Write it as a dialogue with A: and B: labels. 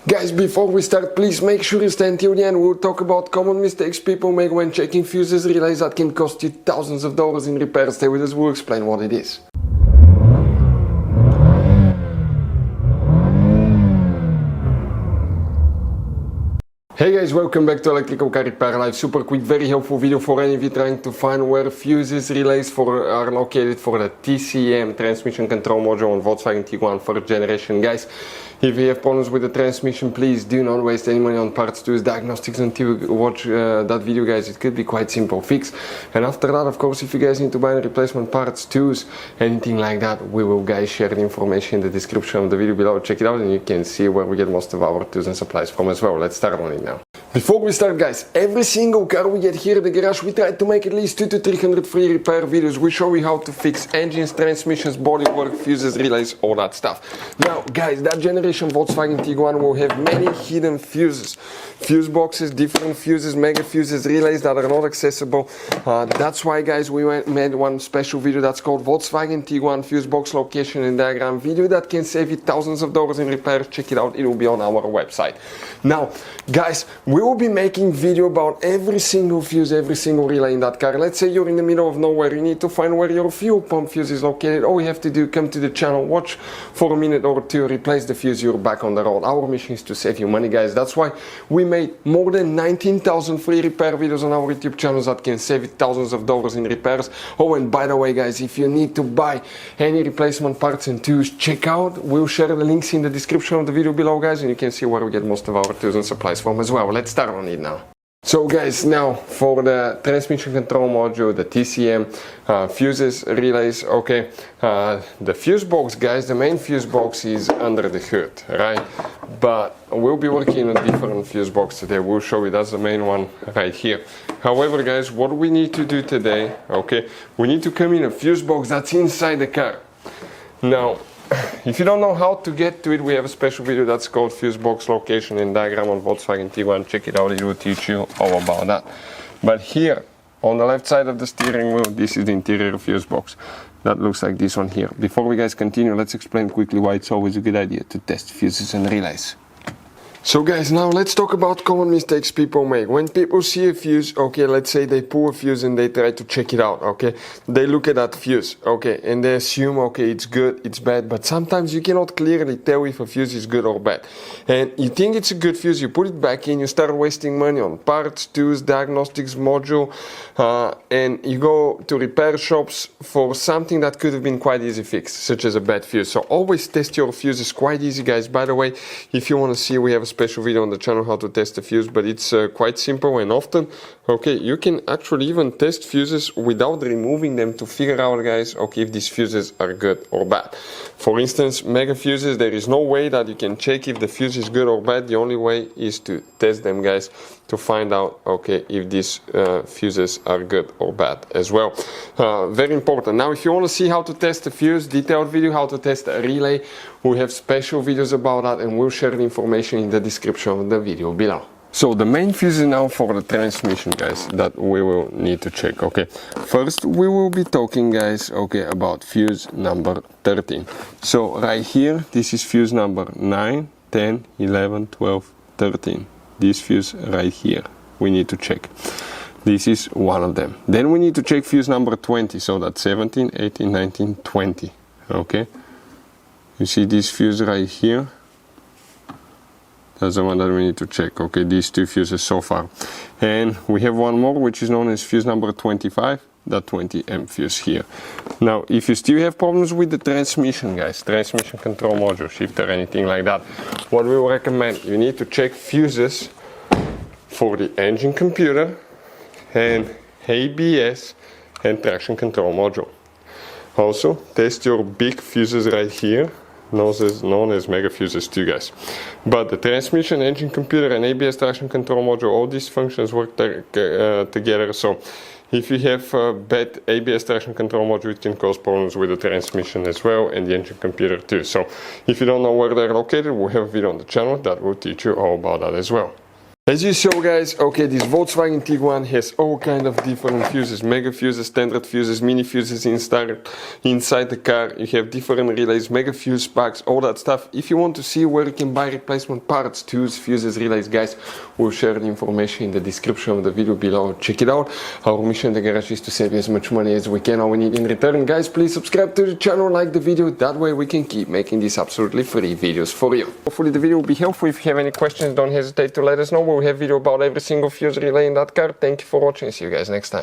A: Guys, before we start, please make sure you stay until the end. We'll talk about common mistakes people make when checking fuses, relays that can cost you thousands of dollars in repairs. Stay with us, we'll explain what it is. Hey guys, welcome back to Electrical Car Repair Live. Super quick, very helpful video for any of you trying to find where fuses, relays are located for the TCM transmission control module on Volkswagen Tiguan 3rd generation. Guys, if you have problems with the transmission, please do not waste any money on parts, tools, diagnostics until you watch that video, guys. It could be quite simple fix. And after that, of course, if you guys need to buy replacement parts, tools, anything like that, we will guys share the information in the description of the video below. Check it out and you can see where we get most of our tools and supplies from as well. Let's start on it now. Before we start, guys, every single car we get here at the garage, we try to make at least 200 to 300 free repair videos. We show you how to fix engines, transmissions, bodywork, fuses, relays, all that stuff. Now, guys, that generation Volkswagen Tiguan will have many hidden fuses. Fuse boxes, different fuses, mega fuses, relays that are not accessible. That's why, guys, we made one special video that's called Volkswagen Tiguan Fuse Box Location and Diagram video that can save you thousands of dollars in repairs. Check it out, it will be on our website. Now, guys, we will be making video about every single fuse, every single relay in that car. Let's say you're in the middle of nowhere, you need to find where your fuel pump fuse is located. All you have to do, come to the channel, watch for a minute or two, replace the fuse, you're back on the road. Our mission is to save you money, guys. That's why we made more than 19,000 free repair videos on our YouTube channels that can save you thousands of dollars in repairs. Oh, and by the way, guys, if you need to buy any replacement parts and tools, check out, we'll share the links in the description of the video below, guys, and you can see where we get most of our tools and supplies from as well. Let's start on it now. So guys, now for the transmission control module, the TCM, fuses, relays, okay, the fuse box, guys, the main fuse box is under the hood, right? But we'll be working on a different fuse box today. We'll show you that's the main one right here. However, guys, what we need to do today, okay, we need to come in a fuse box that's inside the car. Now, if you don't know how to get to it, we have a special video that's called Fuse Box Location and Diagram on Volkswagen Tiguan. Check it out, it will teach you all about that. But here, on the left side of the steering wheel, this is the interior fuse box. That looks like this one here. Before we guys continue, let's explain quickly why it's always a good idea to test fuses and relays. So guys, now let's talk about common mistakes people make. When people see a fuse, okay, let's say they pull a fuse and they try to check it out, okay, they look at that fuse, okay, and they assume, okay, it's good, it's bad, but sometimes you cannot clearly tell if a fuse is good or bad. And you think it's a good fuse, you put it back in, you start wasting money on parts, tools, diagnostics, module, and you go to repair shops for something that could have been quite easy fixed, such as a bad fuse. So always test your fuses, quite easy, guys. By the way, if you want to see, we have a special video on the channel how to test a fuse, but it's quite simple and often, okay, you can actually even test fuses without removing them to figure out, guys, okay, if these fuses are good or bad. For instance, mega fuses, there is no way that you can check if the fuse is good or bad. The only way is to test them, guys, to find out, okay, if these fuses are good or bad as well. Very important. Now, if you want to see how to test a fuse, detailed video how to test a relay, we have special videos about that and we'll share the information in the description of the video below. So the main fuses now for the transmission, guys, that we will need to check, okay. First, we will be talking, guys, okay, about fuse number 13. So right here, this is fuse number 9, 10, 11, 12, 13. This fuse right here, we need to check. This is one of them. Then we need to check fuse number 20, so that's 17, 18, 19, 20, okay. You see this fuse right here? That's the one that we need to check, okay, these two fuses so far. And we have one more, which is known as fuse number 25, that 20M fuse here. Now, if you still have problems with the transmission, guys, transmission control module, shifter, anything like that, what we will recommend, you need to check fuses for the engine computer and ABS and traction control module. Also, test your big fuses right here, known as mega fuses too, guys. But the transmission, engine computer and ABS traction control module, all these functions work together. So if you have bad ABS traction control module, it can cause problems with the transmission as well and the engine computer too. So if you don't know where they're located, we have a video on the channel that will teach you all about that as well. As you saw guys, okay, this Volkswagen Tiguan has all kind of different fuses, mega fuses, standard fuses, mini fuses inside the car. You have different relays, mega fuse packs, all that stuff. If you want to see where you can buy replacement parts, tools, fuses, relays, guys, we'll share the information in the description of the video below. Check it out. Our mission in the garage is to save you as much money as we can. All we need in return, guys, please subscribe to the channel, like the video, that way we can keep making these absolutely free videos for you. Hopefully the video will be helpful. If you have any questions, don't hesitate to let us know. We'll have video about every single fuse relay in that car. Thank you for watching. See you guys next time.